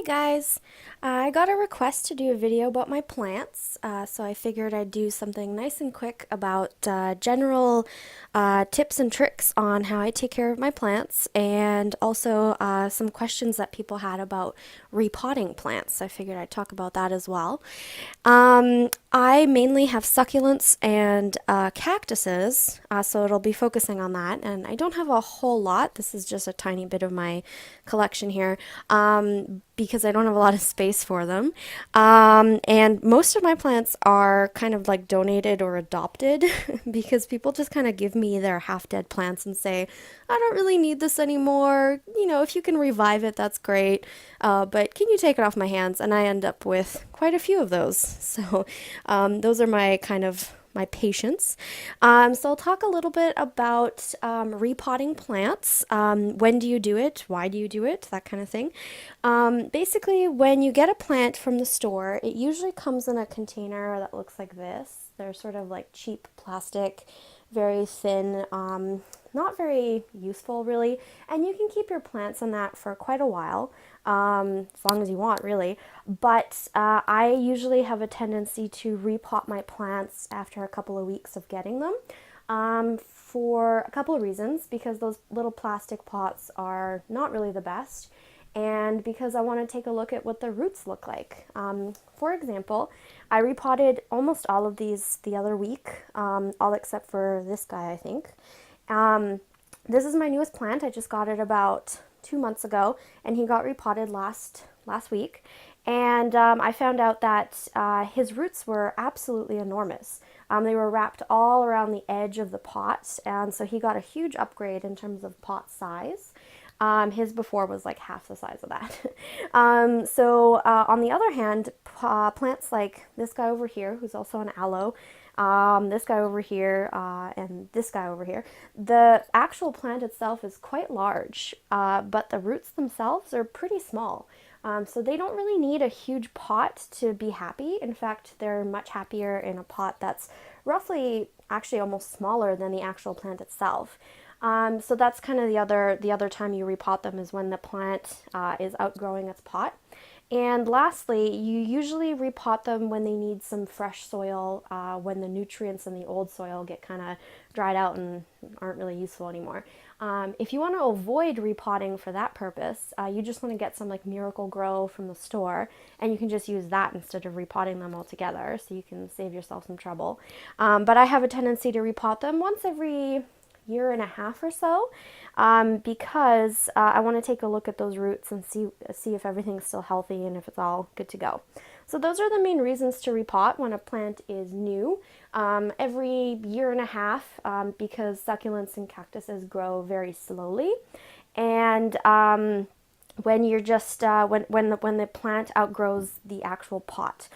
Guys, I got a request to do a video about my plants, so I figured I'd do something nice and quick about general tips and tricks on how I take care of my plants, and also some questions that people had about repotting plants. I figured I'd talk about that as well. I mainly have succulents and cactuses, so it'll be focusing on that, and I don't have a whole lot. This is just a tiny bit of my collection here. Because I don't have a lot of space for them. And most of my plants are kind of like donated or adopted because people just kind of give me their half dead plants and say, I don't really need this anymore. You know, if you can revive it, that's great. But can you take it off my hands? And I end up with quite a few of those. So those are my kind of my patience. So I'll talk a little bit about repotting plants. When do you do it? Why do you do it? That kind of thing. Basically, when you get a plant from the store, it usually comes in a container that looks like this. They're sort of like cheap plastic, very thin, not very useful really, and you can keep your plants in that for quite a while, as long as you want really. But I usually have a tendency to repot my plants after a couple of weeks of getting them, for a couple of reasons, because those little plastic pots are not really the best, and because I want to take a look at what the roots look like. For example, I repotted almost all of these the other week, all except for this guy, I think. This is my newest plant. I just got it about 2 months ago, and he got repotted last week. And I found out that his roots were absolutely enormous. They were wrapped all around the edge of the pot, and so he got a huge upgrade in terms of pot size. His before was like half the size of that. On the other hand, plants like this guy over here, who's also an aloe, this guy over here, and this guy over here, the actual plant itself is quite large, but the roots themselves are pretty small. So they don't really need a huge pot to be happy. In fact, they're much happier in a pot that's roughly actually almost smaller than the actual plant itself. So that's kind of the other time you repot them, is when the plant is outgrowing its pot. And lastly, you usually repot them when they need some fresh soil, when the nutrients in the old soil get kind of dried out and aren't really useful anymore. If you want to avoid repotting for that purpose, you just want to get some like Miracle Grow from the store, and you can just use that instead of repotting them altogether, so you can save yourself some trouble. But I have a tendency to repot them once every year and a half or so, because I want to take a look at those roots and see if everything's still healthy and if it's all good to go. So those are the main reasons to repot when a plant is new, every year and a half, because succulents and cactuses grow very slowly, and when you're just when the plant outgrows the actual pot.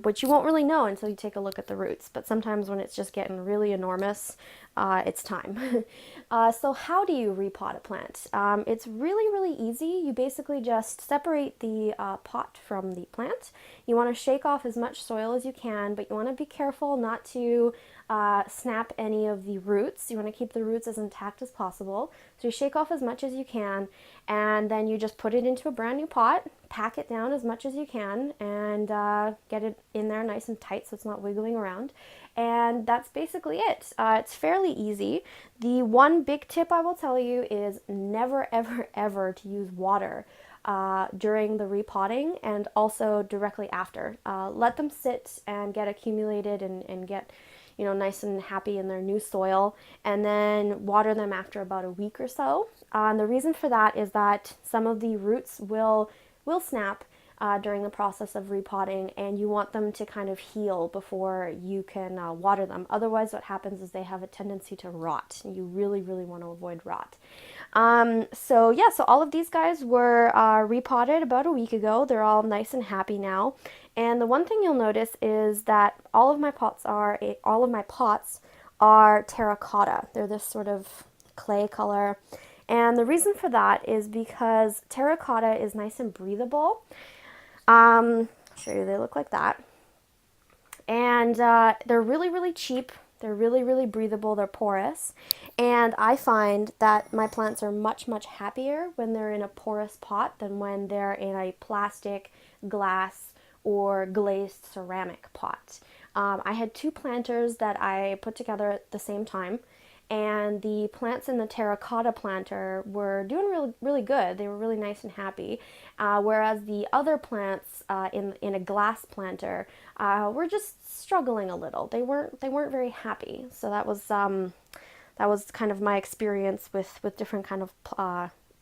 Which you won't really know until you take a look at the roots. But sometimes when it's just getting really enormous, it's time. So how do you repot a plant? It's really, really easy. You basically just separate the pot from the plant. You want to shake off as much soil as you can, but you want to be careful not to snap any of the roots. You want to keep the roots as intact as possible. So you shake off as much as you can, and then you just put it into a brand new pot, pack it down as much as you can, and get it in there nice and tight so it's not wiggling around. And that's basically it. It's fairly easy. The one big tip I will tell you is never, ever, ever to use water during the repotting, and also directly after. Let them sit and get accumulated and get, you know, nice and happy in their new soil, and then water them after about a week or so. The reason for that is that some of the roots will snap during the process of repotting, and you want them to kind of heal before you can water them. Otherwise, what happens is they have a tendency to rot, and you really, really want to avoid rot. So all of these guys were repotted about a week ago. They're all nice and happy now. And the one thing you'll notice is that all of my pots are terracotta. They're this sort of clay color. And the reason for that is because terracotta is nice and breathable. I'll show you, they look like that. And they're really, really cheap. They're really, really breathable. They're porous. And I find that my plants are much, much happier when they're in a porous pot than when they're in a plastic, glass, or glazed ceramic pot. I had two planters that I put together at the same time, and the plants in the terracotta planter were doing really, really good. They were really nice and happy, whereas the other plants in a glass planter were just struggling a little. They weren't very happy. So that was kind of my experience with different kind of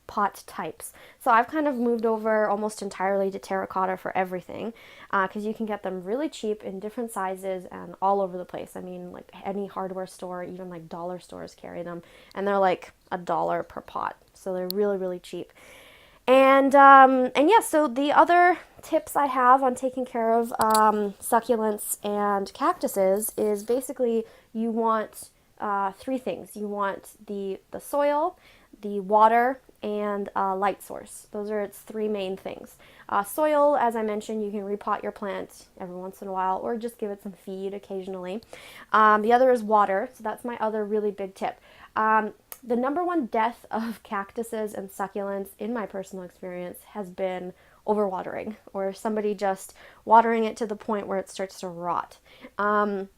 pot types. So I've kind of moved over almost entirely to terracotta for everything, because you can get them really cheap in different sizes and all over the place. I mean, like any hardware store, even like dollar stores carry them, and they're like $1 per pot. So they're really, really cheap. And yeah, so the other tips I have on taking care of succulents and cactuses is basically you want three things. You want the soil, the water, and light source. Those are its three main things. Soil, as I mentioned, you can repot your plant every once in a while or just give it some feed occasionally. The other is water, so that's my other really big tip. The number one death of cactuses and succulents, in my personal experience, has been overwatering, or somebody just watering it to the point where it starts to rot. And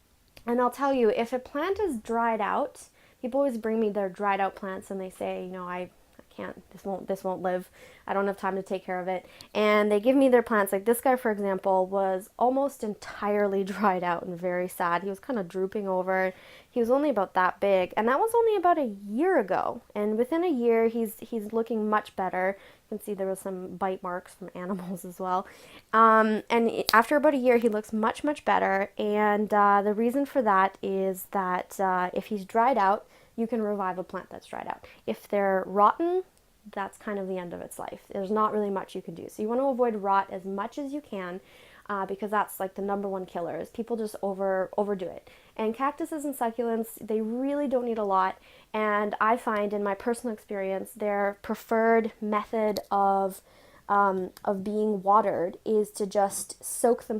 I'll tell you, if a plant is dried out, people always bring me their dried out plants and they say, I can't, this won't live. I don't have time to take care of it. And they give me their plants. Like this guy, for example, was almost entirely dried out and very sad. He was kind of drooping over. He was only about that big, and that was only about a year ago. And within a year, he's looking much better. You can see there was some bite marks from animals as well. And after about a year, he looks much, much better. And the reason for that is that if he's dried out, you can revive a plant that's dried out. If they're rotten, that's kind of the end of its life. There's not really much you can do. So you want to avoid rot as much as you can, because that's like the number one killer, is people just overdo it. And cactuses and succulents, they really don't need a lot. And I find, in my personal experience, their preferred method of being watered is to just soak them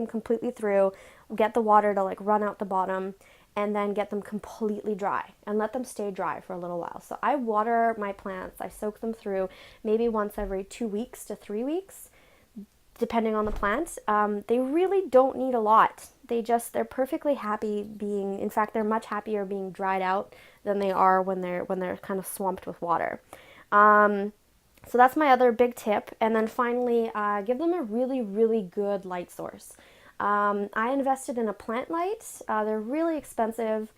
completely through, get the water to like run out the bottom, and then get them completely dry and let them stay dry for a little while. So I water my plants, I soak them through maybe once every 2 weeks to 3 weeks, depending on the plant. They really don't need a lot. They're perfectly happy being, in fact, they're much happier being dried out than they are when they're kind of swamped with water. So that's my other big tip. And then finally, give them a really, really good light source. I invested in a plant light. They're really expensive,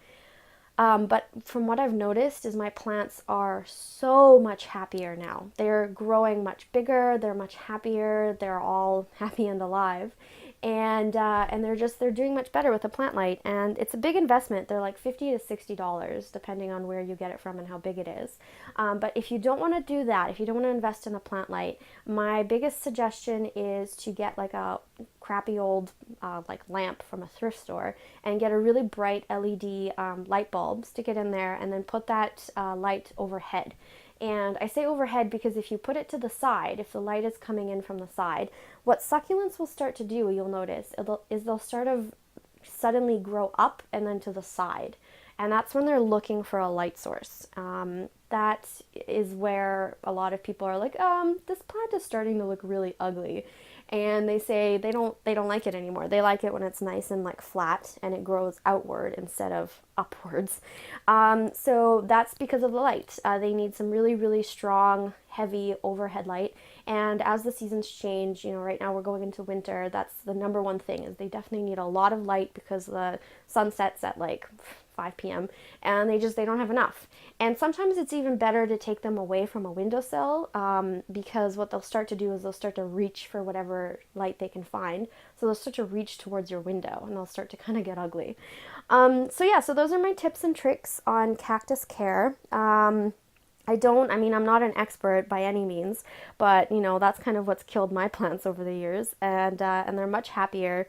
but from what I've noticed is my plants are so much happier now. They're growing much bigger, they're much happier, they're all happy and alive, and they're doing much better with the plant light. And it's a big investment. They're like $50 to $60 depending on where you get it from and how big it is. But if you don't want to do that, if you don't want to invest in a plant light, my biggest suggestion is to get like a crappy old like lamp from a thrift store and get a really bright LED light bulb, stick it in there, and then put that light overhead. And I say overhead because if you put it to the side, if the light is coming in from the side, what succulents will start to do, you'll notice, is they'll sort of suddenly grow up and then to the side. And that's when they're looking for a light source. That is where a lot of people are like, this plant is starting to look really ugly. And they say they don't like it anymore. They like it when it's nice and like flat and it grows outward instead of upwards. So that's because of the light. They need some really, really strong, heavy overhead light. And as the seasons change, right now we're going into winter, that's the number one thing, is they definitely need a lot of light because the sun sets at like 5 p.m. and they don't have enough. And sometimes it's even better to take them away from a windowsill, because what they'll start to do is they'll start to reach for whatever light they can find. So they'll start to reach towards your window and they'll start to kind of get ugly. So those are my tips and tricks on cactus care. I'm not an expert by any means, but that's kind of what's killed my plants over the years, and they're much happier,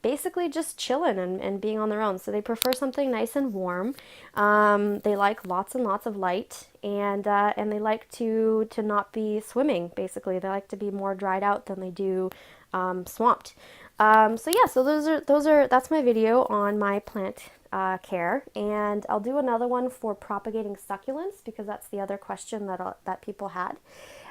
basically just chilling and being on their own. So they prefer something nice and warm. They like lots and lots of light, and they like to not be swimming. Basically, they like to be more dried out than they do swamped. So yeah, so that's my video on my plant care, and I'll do another one for propagating succulents because that's the other question that people had,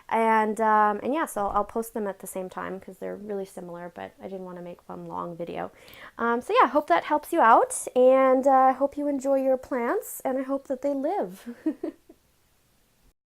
and yeah, so I'll post them at the same time because they're really similar, but I didn't want to make one long video. So yeah, I hope that helps you out, and I hope you enjoy your plants, and I hope that they live.